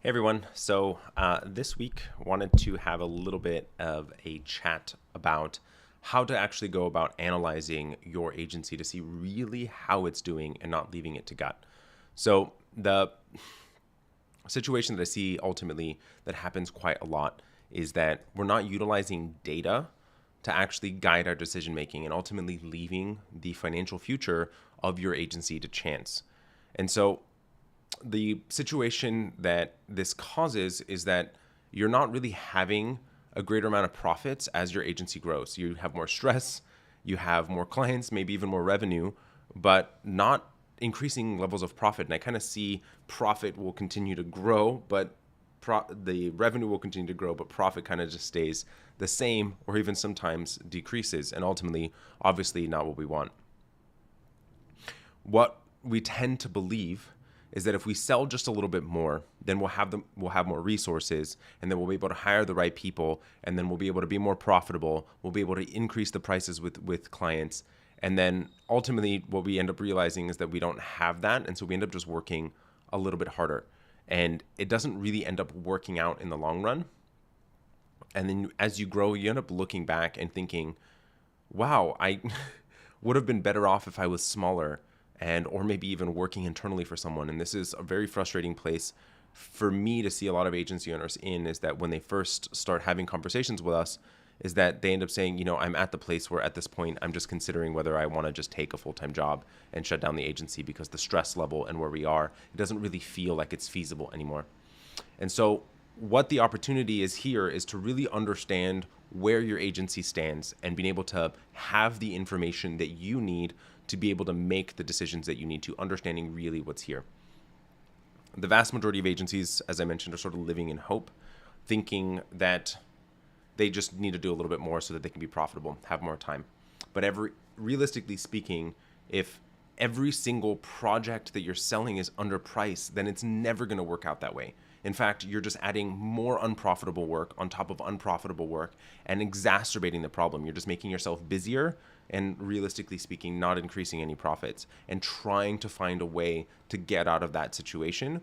Hey everyone. This week wanted to have a little bit of a chat about how to actually go about analyzing your agency to see really how it's doing and not leaving it to gut. So the situation that I see ultimately that happens quite a lot is that we're not utilizing data to actually guide our decision making and ultimately leaving the financial future of your agency to chance. And so the situation that this causes is that you're not really having a greater amount of profits as your agency grows. You have more stress, you have more clients, maybe even more revenue, but not increasing levels of profit. And I kind of see profit will continue to grow, but the revenue will continue to grow, but profit kind of just stays the same or even sometimes decreases. And ultimately, obviously, not what we want. What we tend to believe is that if we sell just a little bit more, then we'll have more resources, and then we'll be able to hire the right people, and then we'll be able to be more profitable. We'll be able to increase the prices with clients. And then ultimately what we end up realizing is that we don't have that, and so we end up just working a little bit harder. And it doesn't really end up working out in the long run. And then as you grow, you end up looking back and thinking, wow, I would have been better off if I was smaller and or maybe even working internally for someone. And this is a very frustrating place for me to see a lot of agency owners in, is that when they first start having conversations with us, is that they end up saying, I'm at the place where at this point I'm just considering whether I want to just take a full-time job and shut down the agency because the stress level and where we are, it doesn't really feel like it's feasible anymore. And so what the opportunity is here is to really understand where your agency stands and being able to have the information that you need to be able to make the decisions that you need to, understanding really what's here. The vast majority of agencies, as I mentioned, are sort of living in hope, thinking that they just need to do a little bit more so that they can be profitable, have more time. But realistically speaking, if every single project that you're selling is underpriced, then it's never going to work out that way. In fact, you're just adding more unprofitable work on top of unprofitable work and exacerbating the problem. You're just making yourself busier and, realistically speaking, not increasing any profits and trying to find a way to get out of that situation.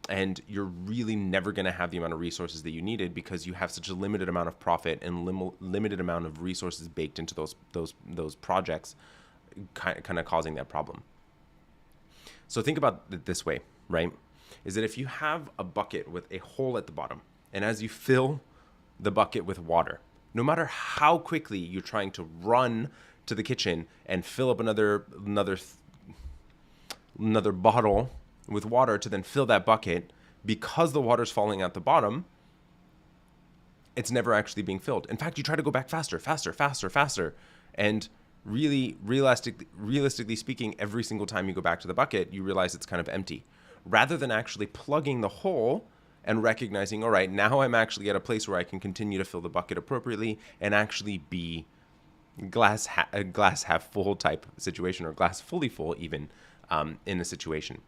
And you're really never going to have the amount of resources that you needed because you have such a limited amount of profit and limited amount of resources baked into those projects, kind of causing that problem. So think about it this way, right? Is that if you have a bucket with a hole at the bottom, and as you fill the bucket with water, no matter how quickly you're trying to run to the kitchen and fill up another bottle with water to then fill that bucket, because the water's falling out the bottom, it's never actually being filled. In fact, you try to go back faster, and really realistically speaking, every single time you go back to the bucket, you realize it's kind of empty, rather than actually plugging the hole and recognizing, all right, now I'm actually at a place where I can continue to fill the bucket appropriately and actually be glass half full type situation, or glass fully full even, in a situation.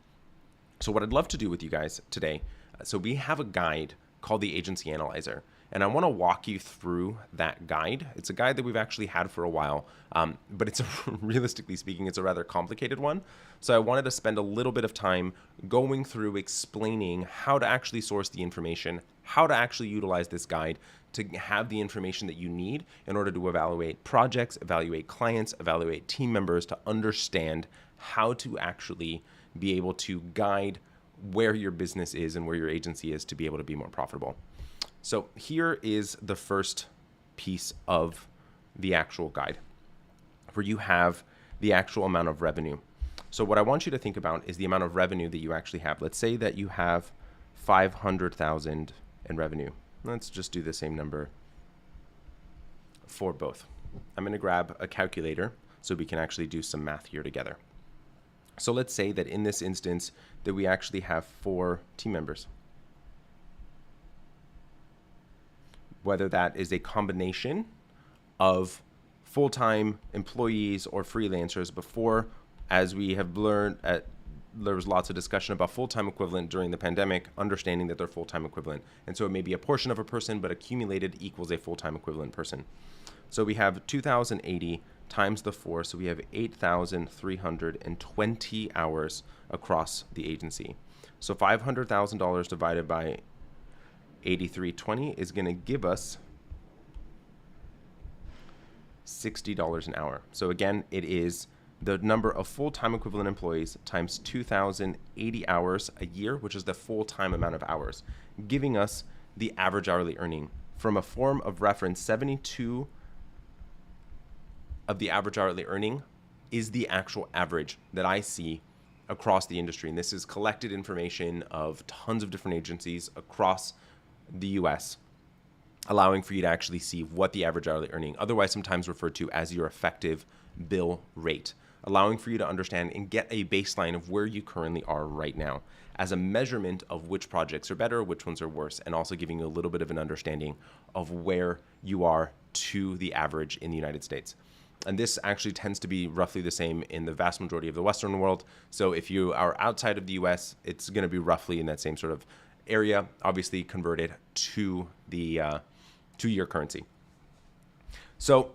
So what I'd love to do with you guys today, so we have a guide called the Agency Analyzer, and I want to walk you through that guide. It's a guide that we've actually had for a while, but realistically speaking, it's a rather complicated one. So I wanted to spend a little bit of time going through explaining how to actually source the information, how to actually utilize this guide to have the information that you need in order to evaluate projects, evaluate clients, evaluate team members, to understand how to actually be able to guide where your business is and where your agency is to be able to be more profitable. So here is the first piece of the actual guide, where you have the actual amount of revenue. So what I want you to think about is the amount of revenue that you actually have. Let's say that you have 500,000 in revenue. Let's just do the same number for both. I'm going to grab a calculator so we can actually do some math here together. So let's say that in this instance that we actually have 4 team members. Whether that is a combination of full-time employees or freelancers. Before, as we have learned, there was lots of discussion about full-time equivalent during the pandemic, understanding that they're full-time equivalent. And so it may be a portion of a person, but accumulated equals a full-time equivalent person. So we have 2,080 times the 4, so we have 8,320 hours across the agency. So $500,000 divided by 83.20 is going to give us $60 an hour. So again, it is the number of full-time equivalent employees times 2,080 hours a year, which is the full-time amount of hours, giving us the average hourly earning. From a form of reference, 72 of the average hourly earning is the actual average that I see across the industry. And this is collected information of tons of different agencies across the US, allowing for you to actually see what the average hourly earning, otherwise sometimes referred to as your effective bill rate, allowing for you to understand and get a baseline of where you currently are right now as a measurement of which projects are better, which ones are worse, and also giving you a little bit of an understanding of where you are to the average in the United States. And this actually tends to be roughly the same in the vast majority of the Western world. So if you are outside of the US, it's going to be roughly in that same sort of area, obviously converted to the to your currency. So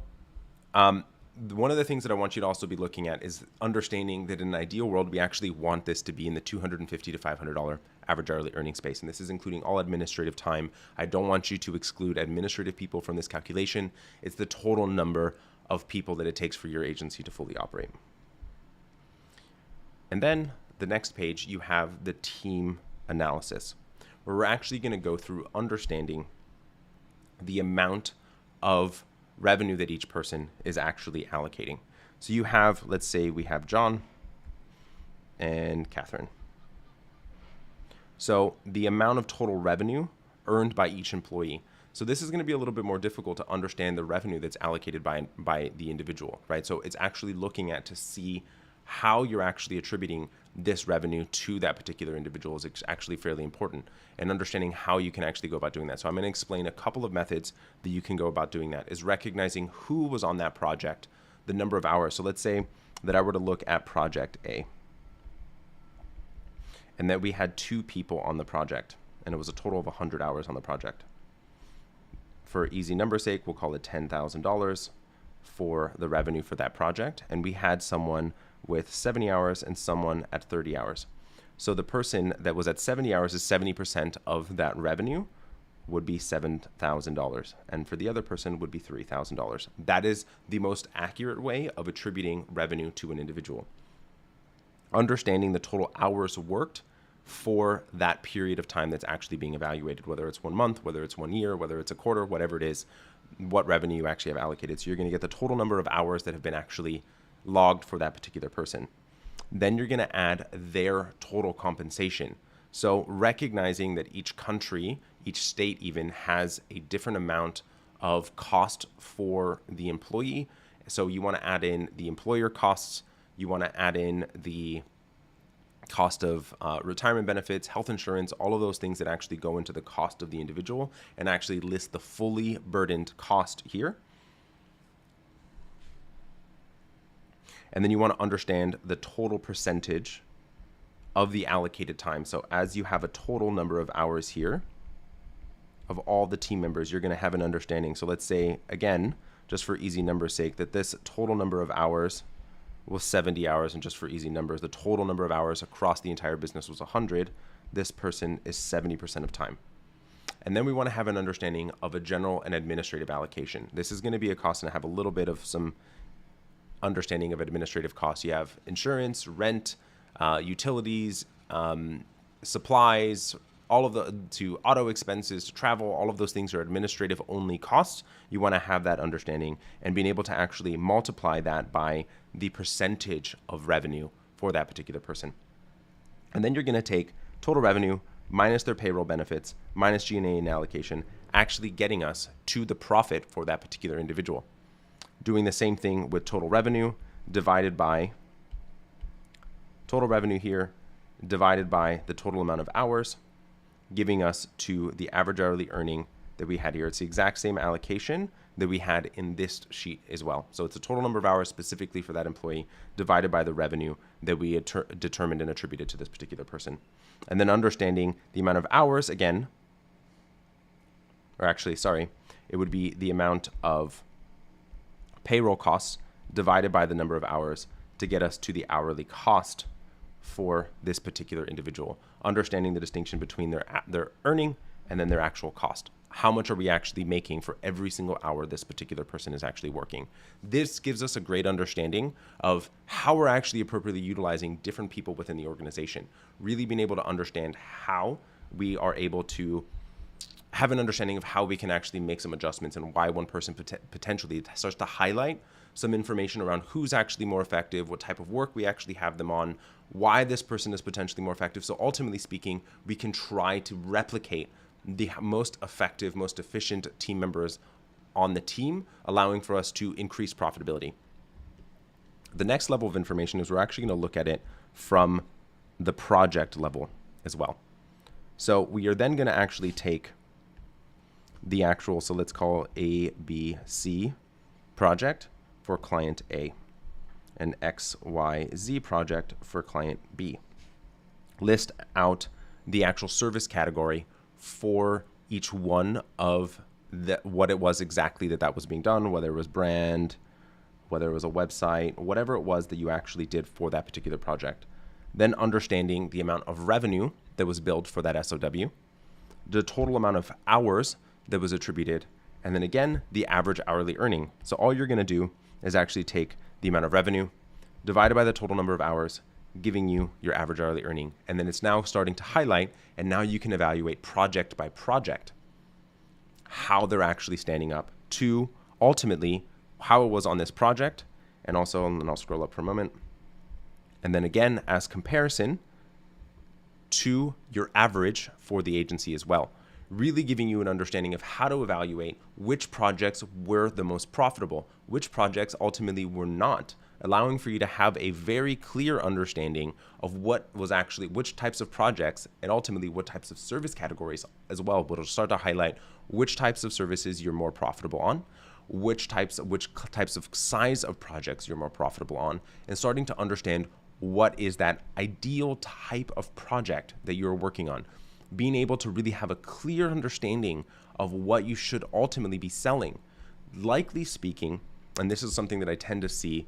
one of the things that I want you to also be looking at is understanding that in an ideal world, we actually want this to be in the $250 to $500 average hourly earning space. And this is including all administrative time. I don't want you to exclude administrative people from this calculation. It's the total number of people that it takes for your agency to fully operate. And then the next page, you have the team analysis, where we're actually going to go through understanding the amount of revenue that each person is actually allocating. So you have, let's say we have John and Catherine. So the amount of total revenue earned by each employee. So this is going to be a little bit more difficult to understand the revenue that's allocated by the individual, right? So it's actually looking at to see how you're actually attributing this revenue to that particular individual is actually fairly important, and understanding how you can actually go about doing that. So I'm going to explain a couple of methods that you can go about doing that, is recognizing who was on that project, the number of hours. So let's say that I were to look at project A, and that we had 2 people on the project, and it was a total of 100 hours on the project. For easy number's sake, we'll call it $10,000 for the revenue for that project. And we had someone with 70 hours and someone at 30 hours. So the person that was at 70 hours is 70% of that revenue would be $7,000. And for the other person would be $3,000. That is the most accurate way of attributing revenue to an individual. Understanding the total hours worked for that period of time that's actually being evaluated, whether it's 1 month, whether it's 1 year, whether it's a quarter, whatever it is, what revenue you actually have allocated. So you're going to get the total number of hours that have been actually logged for that particular person. Then you're going to add their total compensation. So recognizing that each country, each state even, has a different amount of cost for the employee. So you want to add in the employer costs, you want to add in the cost of retirement benefits, health insurance, all of those things that actually go into the cost of the individual, and actually list the fully burdened cost here. And then you want to understand the total percentage of the allocated time. So as you have a total number of hours here of all the team members, you're going to have an understanding. So let's say, again, just for easy numbers' sake, that this total number of hours was 70 hours, and just for easy numbers, the total number of hours across the entire business was 100. This person is 70% of time. And then we want to have an understanding of a general and administrative allocation. This is going to be a cost, and I have a little bit of some understanding of administrative costs. You have insurance, rent, utilities, supplies, all of the to auto expenses, to travel, all of those things are administrative only costs. You want to have that understanding and being able to actually multiply that by the percentage of revenue for that particular person. And then you're going to take total revenue minus their payroll benefits, minus G&A and allocation, actually getting us to the profit for that particular individual. Doing the same thing with total revenue divided by total revenue here divided by the total amount of hours, giving us to the average hourly earning that we had here. It's the exact same allocation that we had in this sheet as well. So it's the total number of hours specifically for that employee divided by the revenue that we determined and attributed to this particular person. And then understanding the amount of hours again, or actually, sorry, it would be the amount of payroll costs divided by the number of hours to get us to the hourly cost for this particular individual, understanding the distinction between their earning and then their actual cost. How much are we actually making for every single hour this particular person is actually working? This gives us a great understanding of how we're actually appropriately utilizing different people within the organization. Really being able to understand how we are able to have an understanding of how we can actually make some adjustments and why one person potentially starts to highlight some information around who's actually more effective, what type of work we actually have them on, why this person is potentially more effective. So ultimately speaking, we can try to replicate the most effective, most efficient team members on the team, allowing for us to increase profitability. The next level of information is we're actually going to look at it from the project level as well. So we are then going to actually take the actual, so let's call A, B, C project for client A, and X, Y, Z project for client B. List out the actual service category for each one of what it was exactly that was being done, whether it was brand, whether it was a website, whatever it was that you actually did for that particular project. Then understanding the amount of revenue that was billed for that SOW, the total amount of hours that was attributed, and then again, the average hourly earning. So all you're going to do is actually take the amount of revenue divided by the total number of hours, giving you your average hourly earning. And then it's now starting to highlight, and now you can evaluate project by project how they're actually standing up to ultimately how it was on this project. And also, and I'll scroll up for a moment. And then again, as comparison to your average for the agency as well, really giving you an understanding of how to evaluate which projects were the most profitable, which projects ultimately were not, allowing for you to have a very clear understanding of what was actually, which types of projects, and ultimately what types of service categories as well, but it'll start to highlight which types of services you're more profitable on, which types of size of projects you're more profitable on, and starting to understand what is that ideal type of project that you're working on. Being able to really have a clear understanding of what you should ultimately be selling. Likely speaking, and this is something that I tend to see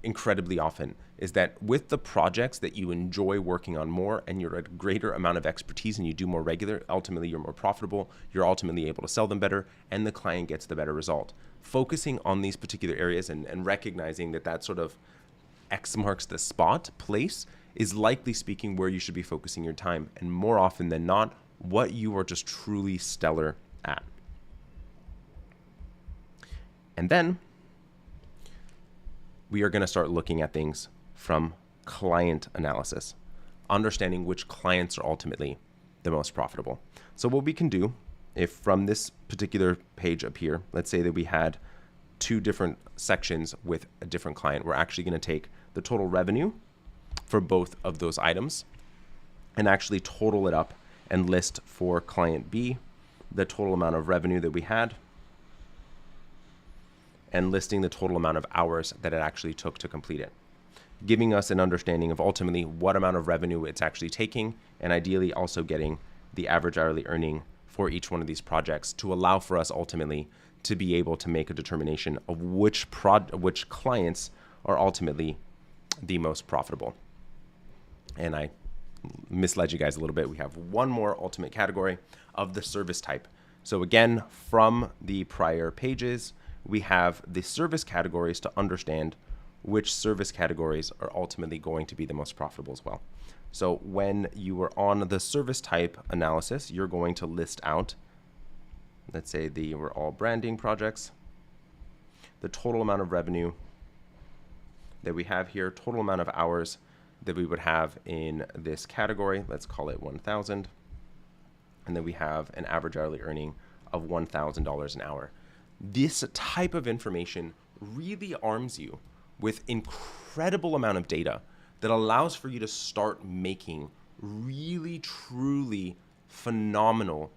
incredibly often, is that with the projects that you enjoy working on more and you're at a greater amount of expertise and you do more regular, ultimately you're more profitable, you're ultimately able to sell them better, and the client gets the better result. Focusing on these particular areas and recognizing that sort of X marks the spot place is likely speaking where you should be focusing your time, and more often than not, what you are just truly stellar at. And then we are going to start looking at things from client analysis, understanding which clients are ultimately the most profitable. So what we can do, if from this particular page up here, let's say that we had two different sections with a different client, we're actually going to take the total revenue for both of those items and actually total it up and list for client B the total amount of revenue that we had and listing the total amount of hours that it actually took to complete it, giving us an understanding of ultimately what amount of revenue it's actually taking, and ideally also getting the average hourly earning for each one of these projects to allow for us ultimately to be able to make a determination of which clients are ultimately the most profitable. And I misled you guys a little bit. We have one more ultimate category of the service type. So again, from the prior pages, we have the service categories to understand which service categories are ultimately going to be the most profitable as well. So when you are on the service type analysis, you're going to list out, let's say we're all branding projects, the total amount of revenue that we have here, total amount of hours that we would have in this category, let's call it 1,000. And then we have an average hourly earning of $1,000 an hour. This type of information really arms you with incredible amount of data that allows for you to start making really, truly phenomenal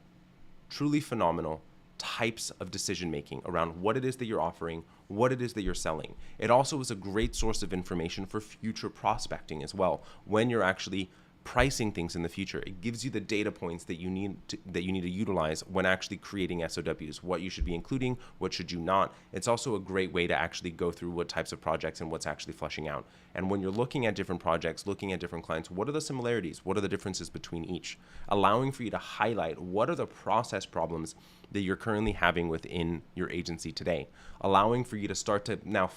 types of decision making around what it is that you're offering, what it is that you're selling. It also is a great source of information for future prospecting as well, when you're actually pricing things in the future. It gives you the data points that you need to utilize when actually creating SOWs, what you should be including, what should you not. It's also a great way to actually go through what types of projects and what's actually flushing out. And when you're looking at different projects, looking at different clients, what are the similarities? What are the differences between each? Allowing for you to highlight what are the process problems that you're currently having within your agency today. Allowing for you to start to now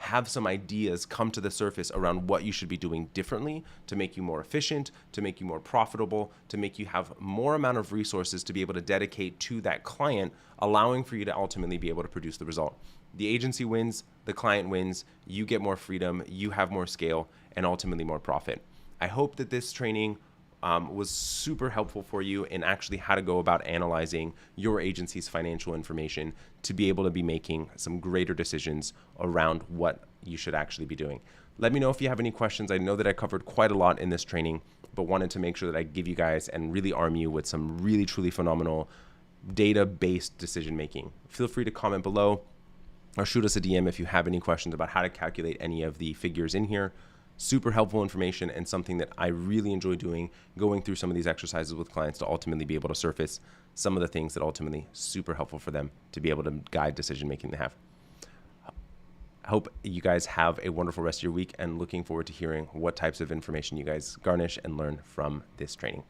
have some ideas come to the surface around what you should be doing differently to make you more efficient, to make you more profitable, to make you have more amount of resources to be able to dedicate to that client, allowing for you to ultimately be able to produce the result. The agency wins, the client wins, you get more freedom, you have more scale, and ultimately more profit. I hope that this training was super helpful for you in actually how to go about analyzing your agency's financial information to be able to be making some greater decisions around what you should actually be doing. Let me know if you have any questions. I know that I covered quite a lot in this training, but wanted to make sure that I give you guys and really arm you with some really, truly phenomenal data-based decision making. Feel free to comment below or shoot us a DM if you have any questions about how to calculate any of the figures in here. Super helpful information and something that I really enjoy doing, going through some of these exercises with clients to ultimately be able to surface some of the things that ultimately super helpful for them to be able to guide decision making they have. Hope you guys have a wonderful rest of your week and looking forward to hearing what types of information you guys garnish and learn from this training.